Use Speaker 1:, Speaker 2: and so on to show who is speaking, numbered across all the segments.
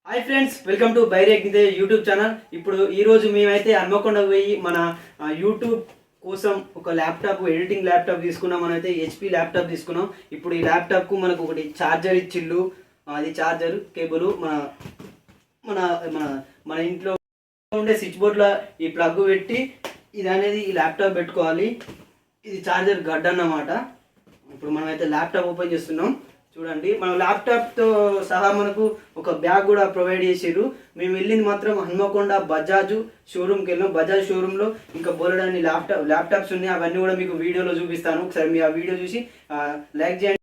Speaker 1: Hi friends, welcome to బైరేగ్నితే YouTube channel. ఇప్పుడు ఈరోజు మేమైతే హన్మకొండకు పోయి మన యూట్యూబ్ కోసం ఒక ల్యాప్టాప్, ఎడిటింగ్ ల్యాప్టాప్ తీసుకున్నాం. మనమైతే హెచ్పి ల్యాప్టాప్ తీసుకున్నాం. ఇప్పుడు ఈ ల్యాప్టాప్కు మనకు ఒకటి ఛార్జర్ ఇచ్చిళ్ళు. అది ఛార్జర్ కేబుల్ మన మన మన మన ఇంట్లో ఉండే స్విచ్ బోర్డ్లో ఈ ప్లగ్ పెట్టి ఇది అనేది ఈ ల్యాప్టాప్ పెట్టుకోవాలి. ఇది ఛార్జర్ గడ్ అన్నమాట. ఇప్పుడు మనమైతే ల్యాప్టాప్ ఓపెన్ చేస్తున్నాం. చూడండి, మన ల్యాప్టాప్తో సహా మనకు ఒక బ్యాగ్ కూడా ప్రొవైడ్ చేసారు. మేము వెళ్ళింది మాత్రం హన్మకొండ బజాజ్ షోరూమ్కి వెళ్ళాం. బజాజ్ షోరూంలో ఇంకా బోలెడన్ని ల్యాప్టాప్స్ ఉన్నాయి. అవన్నీ కూడా మీకు వీడియోలో చూపిస్తాను. ఒకసారి మీరు ఆ వీడియో చూసి లైక్ చేయండి.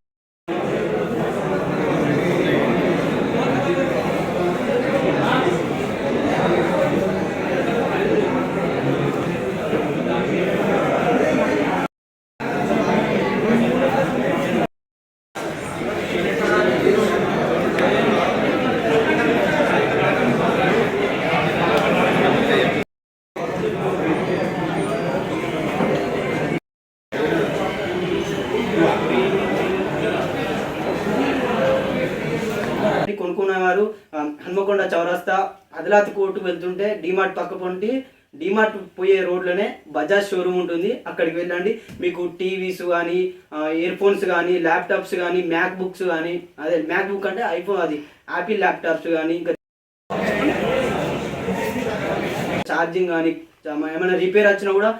Speaker 1: కొనుక్కునేవారు హన్మకొండ చౌరస్తా అదిలాత్ కోర్టుకు వెళ్తుంటే డిమార్ట్ పక్క పొంటి డిమార్ట్ పోయే రోడ్లోనే బజాజ్ షోరూమ్ ఉంటుంది. అక్కడికి వెళ్ళండి. మీకు టీవీస్ కానీ, ఇయర్ ఫోన్స్ కానీ, ల్యాప్టాప్స్ కానీ, మ్యాక్ బుక్స్ కానీ, అదే మ్యాక్ బుక్ అంటే ఐఫోన్, అది యాపిల్ ల్యాప్టాప్స్ కానీ, ఇంకా ఛార్జింగ్ కానీ, ఏమైనా రిపేర్ వచ్చినా కూడా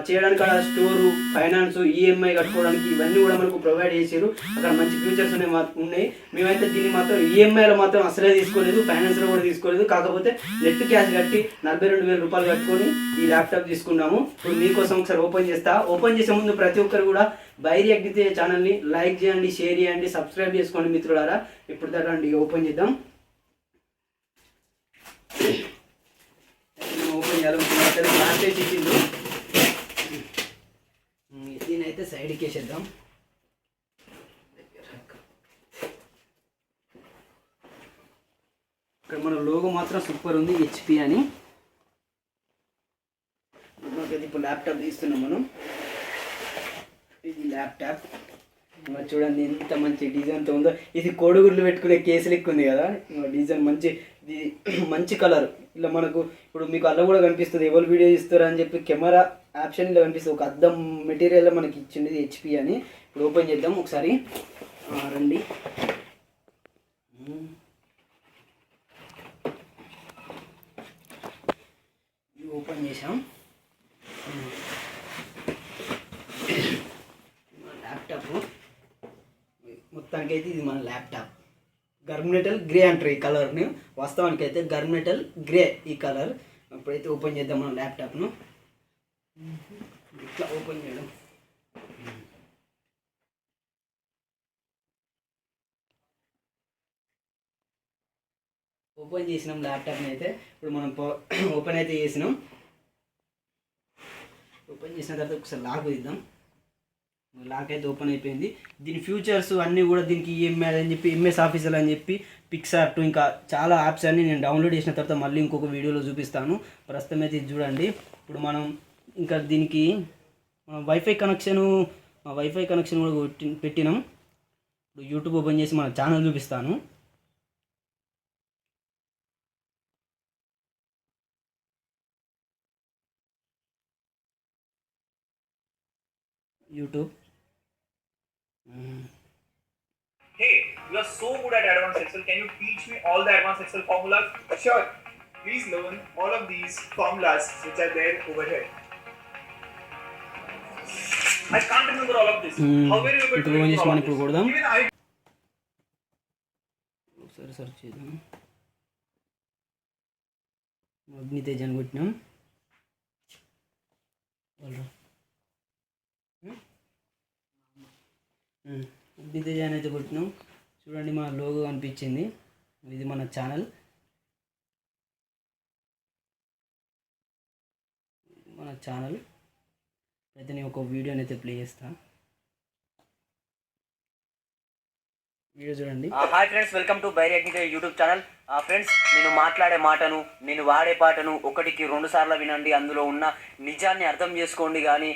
Speaker 1: చేయడానికి అక్కడ స్టోరు, ఫైనాన్స్, ఈఎంఐ కట్టుకోవడానికి ఇవన్నీ కూడా మనకు ప్రొవైడ్ చేసారు. అక్కడ మంచి ఫీచర్స్ ఉన్నాయి. మేమైతే దీన్ని మాత్రం ఈఎంఐలో మాత్రం అసలే తీసుకోలేదు, ఫైనాన్స్లో కూడా తీసుకోలేదు. కాకపోతే నెట్ క్యాష్ కట్టి 42,000 రూపాయలు కట్టుకొని ఈ ల్యాప్టాప్ తీసుకున్నాము. ఇప్పుడు మీకోసం ఒకసారి ఓపెన్ చేస్తా. ఓపెన్ చేసే ముందు ప్రతి ఒక్కరు కూడా బైరేగ్నితే ఛానల్ని లైక్ చేయండి, షేర్ చేయండి, సబ్స్క్రైబ్ చేసుకోండి మిత్రులారా. ఇప్పుడు దాకా ఓపెన్ చేద్దాం. ఓపెన్ చేయాలి. లాస్ట్ అయితే ఇచ్చింది. దీనైతే సైడ్కి వేసేద్దాం. ఇక్కడ మన లోగో మాత్రం సూపర్ ఉంది, హెచ్పి అని. ఇప్పుడు ల్యాప్టాప్ తీస్తున్నాం మనం. ఇది ల్యాప్టాప్ చూడండి ఎంత మంచి డిజైన్తో ఉందో. ఇది కోడిగుడ్లు పెట్టుకునే కేసు లెక్క ఉంది కదా. డిజైన్ మంచి కలర్. ఇలా మనకు ఇప్పుడు మీకు అలా కూడా కనిపిస్తుంది, ఎవరు వీడియో ఇస్తారా అని చెప్పి కెమెరా ఆప్షన్ ఇలా కనిపిస్తుంది. ఒక అద్దం మెటీరియల్ మనకి ఇచ్చింది హెచ్పి అని. ఇప్పుడు ఓపెన్ చేద్దాం ఒకసారి. రండి. ఓపెన్ చేసాం. ల్యాప్టాప్ మొత్తానికైతే ఇది మన ల్యాప్టాప్. గర్మినెటల్ గ్రే అంటారు ఈ కలర్ని. వాస్తవానికి అయితే గర్మినెటల్ గ్రే ఈ కలర్. ఇప్పుడైతే ఓపెన్ చేద్దాం మన ల్యాప్టాప్ను. ఇట్లా ఓపెన్ చేయడం. ఓపెన్ చేసినాం ల్యాప్టాప్ని అయితే. ఇప్పుడు మనం ఓపెన్ అయితే చేసినాం. ఓపెన్ చేసిన తర్వాత ఒకసారి లాక్ తీద్దాం. లాక్ అయితే ఓపెన్ అయిపోయింది. దీని ఫ్యూచర్స్ అన్నీ కూడా దీనికి ఈఎంఐ అని చెప్పి, ఎంఎస్ ఆఫీసర్ అని చెప్పి, పిక్సార్ట్, ఇంకా చాలా యాప్స్ అన్నీ నేను డౌన్లోడ్ చేసిన తర్వాత మళ్ళీ ఇంకొక వీడియోలో చూపిస్తాను. ప్రస్తుతం అయితే ఇది చూడండి. ఇప్పుడు మనం ఇంకా దీనికి వైఫై కనెక్షన్ కూడా పెట్టినాం. ఇప్పుడు యూట్యూబ్ ఓపెన్ చేసి మన ఛానల్ చూపిస్తాను. YouTube.
Speaker 2: Hey, you are so good at advanced Excel. Can you teach me all the advanced Excel formulas?
Speaker 3: Sure. Please learn all of these formulas which are there over here.
Speaker 2: I can't remember all of this. How were you able to remember all of this?
Speaker 3: Even I
Speaker 1: ఒకసారి search చేద్దాం. అగ్నితేజ్ అని కొట్టినాం. అగ్నితేజ్ అని అయితే కొట్టినాం. చూడండి, మన logo అనిపించింది. ఇది మన ఛానల్. అయితే నేను ఒక వీడియోని అయితే ప్లే చేస్తాను. వీడియో చూడండి.
Speaker 4: హాయ్ ఫ్రెండ్స్, వెల్కమ్ టు బైరేగ్నితే యూట్యూబ్ ఛానల్. ఫ్రెండ్స్, నేను మాట్లాడే మాటను, నేను వాడే పాటను 1కి 2 సార్లు వినండి. అందులో ఉన్న నిజాన్ని అర్థం చేసుకోండి. కానీ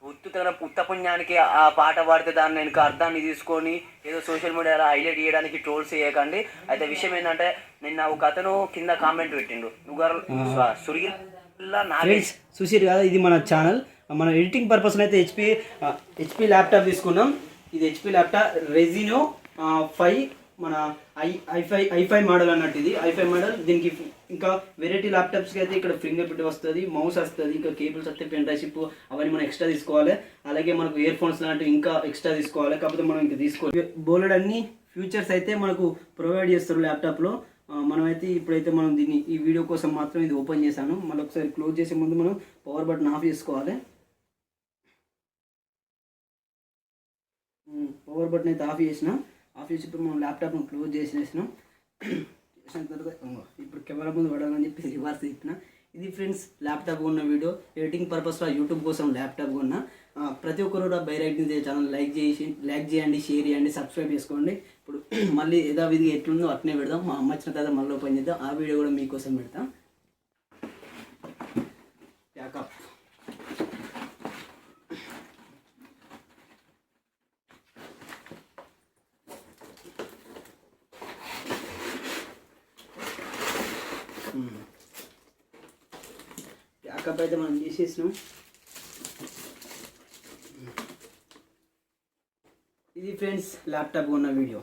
Speaker 4: ఉత్త పుణ్యానికి ఆ పాట పాడితే దాన్ని నేను అర్థాన్ని తీసుకొని ఏదో సోషల్ మీడియాలో హైలైట్ చేయడానికి ట్రోల్స్ చేయకండి. అయితే విషయం ఏంటంటే నిన్న ఒక అతను కింద కామెంట్ పెట్టిండు, నువ్వు సురిగిల్లా నాగేష్
Speaker 1: చూసిరు కదా, ఇది మన ఛానల్. మనం ఎడిటింగ్ పర్పస్లో అయితే హెచ్పి ల్యాప్టాప్ తీసుకున్నాం. ఇది హెచ్పి ల్యాప్టాప్ రెజినో 5 మన i5 మోడల్ అన్నట్టు. ఇది i5 మోడల్. దీనికి ఇంకా వెరైటీ ల్యాప్టాప్స్కి అయితే ఇక్కడ ఫింగర్ ప్రింట్ వస్తుంది, మౌస్ వస్తుంది, ఇంకా కేబుల్స్ వస్తే పెన్ డ్రైవ్ షిప్ అవన్నీ మనం ఎక్స్ట్రా తీసుకోవాలి. అలాగే మనకు ఇయర్ ఫోన్స్ లాంటివి ఇంకా ఎక్స్ట్రా తీసుకోవాలి. కాకపోతే మనం ఇంకా తీసుకోవాలి. బోలెడ్ అన్ని ఫ్యూచర్స్ అయితే మనకు ప్రొవైడ్ చేస్తారు ల్యాప్టాప్లో. మనమైతే ఇప్పుడైతే మనం దీన్ని ఈ వీడియో కోసం మాత్రం ఇది ఓపెన్ చేశాను. మళ్ళీ ఒకసారి క్లోజ్ చేసే ముందు మనం పవర్ బటన్ ఆఫ్ చేసుకోవాలి. పవర్ బటన్ అయితే ఆఫ్ చేసి ఇప్పుడు మనం ల్యాప్టాప్ను క్లోజ్ చేసిన తర్వాత ఇప్పుడు కెమెరా ముందు పడాలని చెప్పి రివర్స్ తిప్పిన. ఇది ఫ్రెండ్స్ ల్యాప్టాప్ ఉన్న వీడియో. ఎడిటింగ్ పర్పస్లో యూట్యూబ్ కోసం ల్యాప్టాప్ కొన్న. ప్రతి ఒక్కరు కూడా బైరాగ్ని ఛానల్ లైక్ చేయండి, షేర్ చేయండి, సబ్స్క్రైబ్ చేసుకోండి. ఇప్పుడు మళ్ళీ యథావిధిగా ఎట్లుందో అట్నే పెడదాం. మా అమ్మ వచ్చిన తర్వాత మళ్ళీ ఓపెన్ చేద్దాం. ఆ వీడియో కూడా మీకోసం పెడతాం. ప్యాకప్ ప్యాకప్ అయితే మనం చేసేసినాం. ఇది ఫ్రెండ్స్ ల్యాప్టాప్ ఉన్న వీడియో.